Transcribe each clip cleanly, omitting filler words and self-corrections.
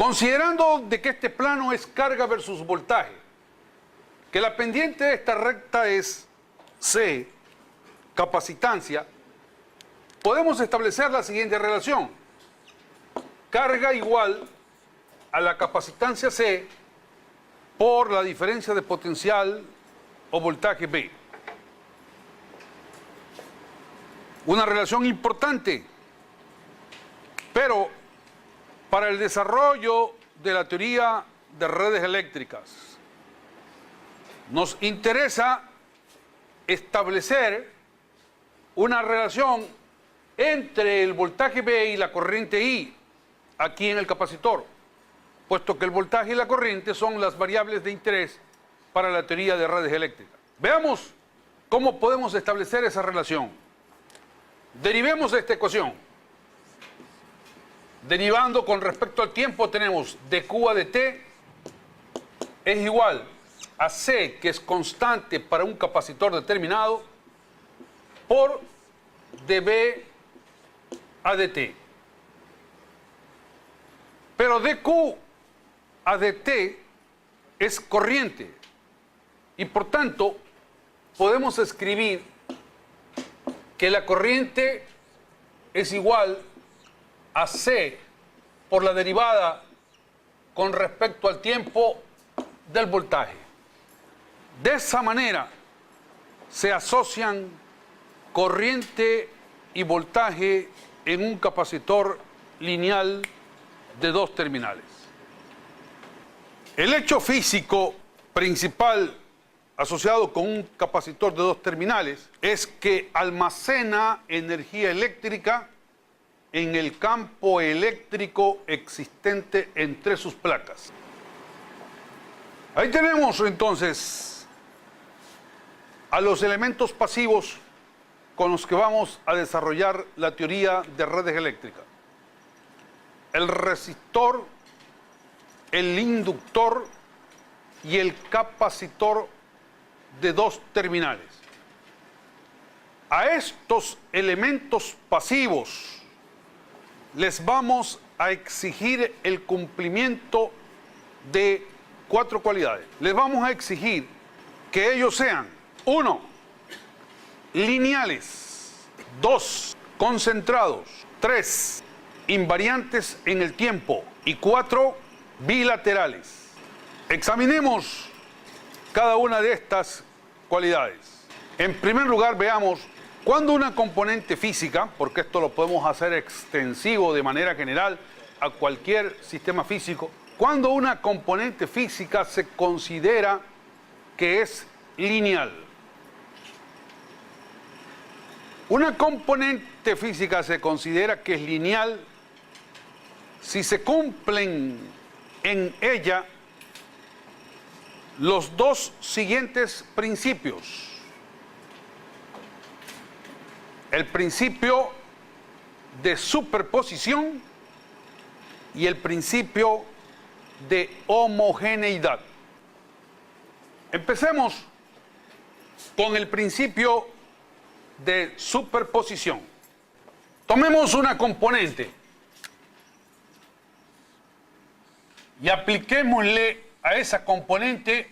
Considerando de que este plano es carga versus voltaje, que la pendiente de esta recta es C, capacitancia, podemos establecer la siguiente relación. Carga igual a la capacitancia C por la diferencia de potencial o voltaje B. Una relación importante, pero para el desarrollo de la teoría de redes eléctricas nos interesa establecer una relación entre el voltaje B y la corriente I aquí en el capacitor, puesto que el voltaje y la corriente son las variables de interés para la teoría de redes eléctricas. Veamos cómo podemos establecer esa relación. Derivemos esta ecuación. Derivando con respecto al tiempo tenemos dQ a dt es igual a C, que es constante para un capacitor determinado, por dB a dt. Pero dQ a dt es corriente y por tanto podemos escribir que la corriente es igual a C por la derivada con respecto al tiempo del voltaje. De esa manera se asocian corriente y voltaje en un capacitor lineal de dos terminales. El hecho físico principal asociado con un capacitor de dos terminales es que almacena energía eléctrica en el campo eléctrico existente entre sus placas. Ahí tenemos entonces a los elementos pasivos con los que vamos a desarrollar la teoría de redes eléctricas. El resistor, el inductor y el capacitor de dos terminales. A estos elementos pasivos les vamos a exigir el cumplimiento de 4 cualidades. Les vamos a exigir que ellos sean: 1, lineales; 2, concentrados; 3, invariantes en el tiempo; y 4, bilaterales. Examinemos cada una de estas cualidades. En primer lugar, veamos cuando una componente física, porque esto lo podemos hacer extensivo de manera general a cualquier sistema físico, cuando una componente física se considera que es lineal. Una componente física se considera que es lineal si se cumplen en ella los dos siguientes principios. El principio de superposición y el principio de homogeneidad. Empecemos con el principio de superposición. Tomemos una componente y apliquémosle a esa componente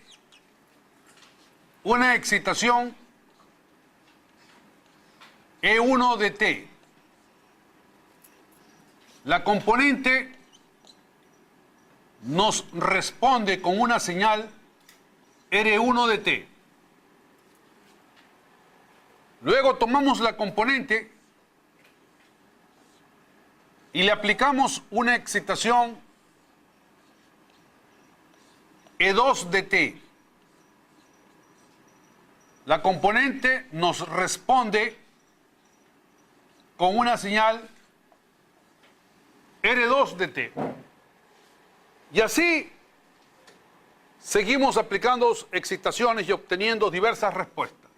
una excitación E1 de T. La componente nos responde con una señal R1 de T. Luego tomamos la componente y le aplicamos una excitación E2 de T. La componente nos responde con una señal R2 de T. Y así seguimos aplicando excitaciones y obteniendo diversas respuestas.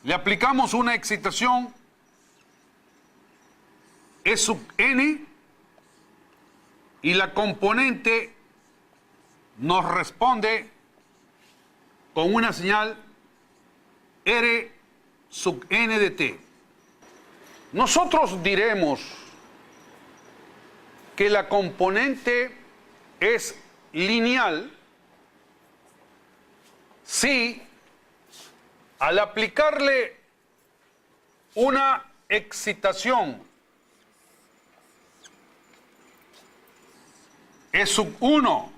Le aplicamos una excitación E sub n y la componente nos responde con una señal R sub n de t. Nosotros diremos que la componente es lineal si al aplicarle una excitación E sub 1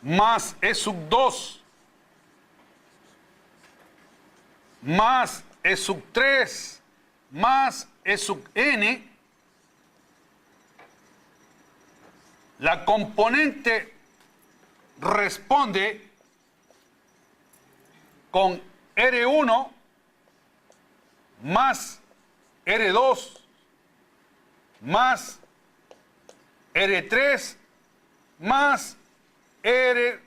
más E sub 2 más E sub 3 más E sub n, la componente responde con R1 más R2 más R3 más R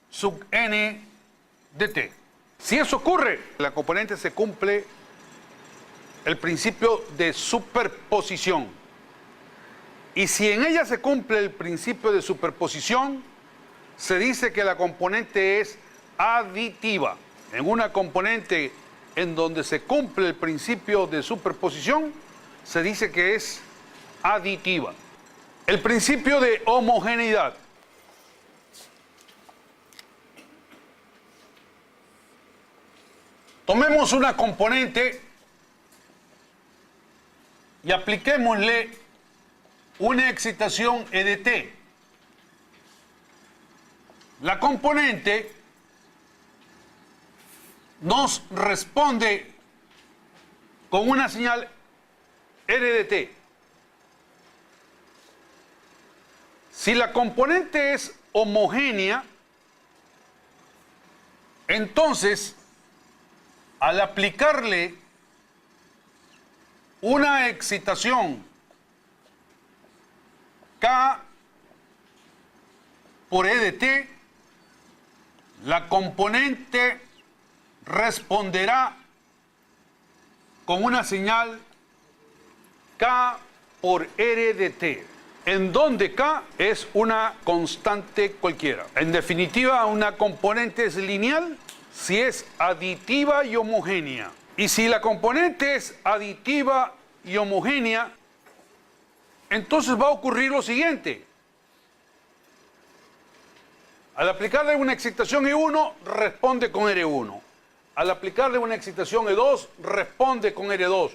sub n de t. Si eso ocurre, la componente se cumple el principio de superposición. Y si en ella se cumple el principio de superposición, se dice que la componente es aditiva. En una componente en donde se cumple el principio de superposición, se dice que es aditiva. El principio de homogeneidad. Tomemos una componente y apliquémosle una excitación E de t. La componente nos responde con una señal R de t. Si la componente es homogénea, entonces al aplicarle una excitación K por E de t, la componente responderá con una señal K por R de t, en donde K es una constante cualquiera. En definitiva, una componente es lineal si es aditiva y homogénea. Y si la componente es aditiva y homogénea, entonces va a ocurrir lo siguiente. Al aplicarle una excitación E1, responde con R1. Al aplicarle una excitación E2, responde con R2.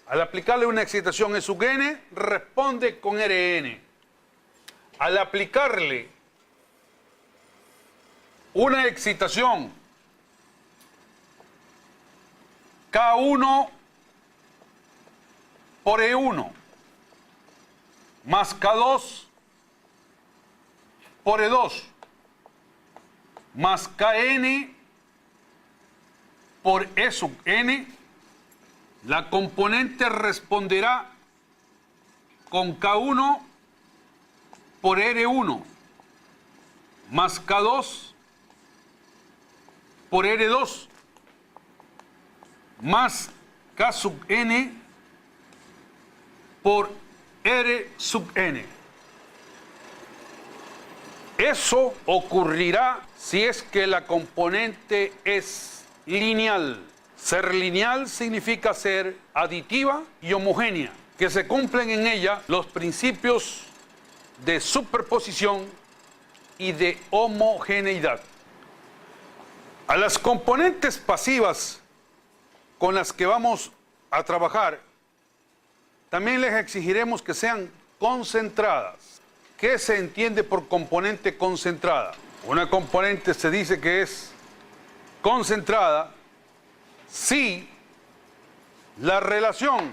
Al aplicarle una excitación E sub n, responde con Rn. Al aplicarle una excitación K1 por E1 más K2 por E2 más Kn por E sub n, la componente responderá con K1 por R1 más K2 por R2 más K sub n por R sub n. Eso ocurrirá si es que la componente es lineal. Ser lineal significa ser aditiva y homogénea, que se cumplen en ella los principios de superposición y de homogeneidad. A las componentes pasivas con las que vamos a trabajar, también les exigiremos que sean concentradas. ¿Qué se entiende por componente concentrada? Una componente se dice que es concentrada si la relación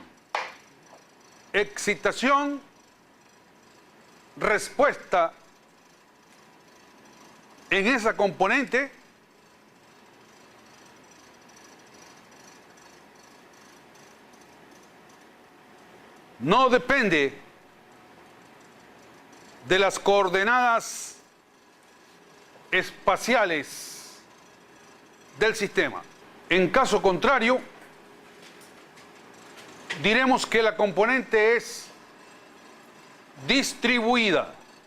excitación-respuesta en esa componente no depende de las coordenadas espaciales del sistema. En caso contrario, diremos que la componente es distribuida.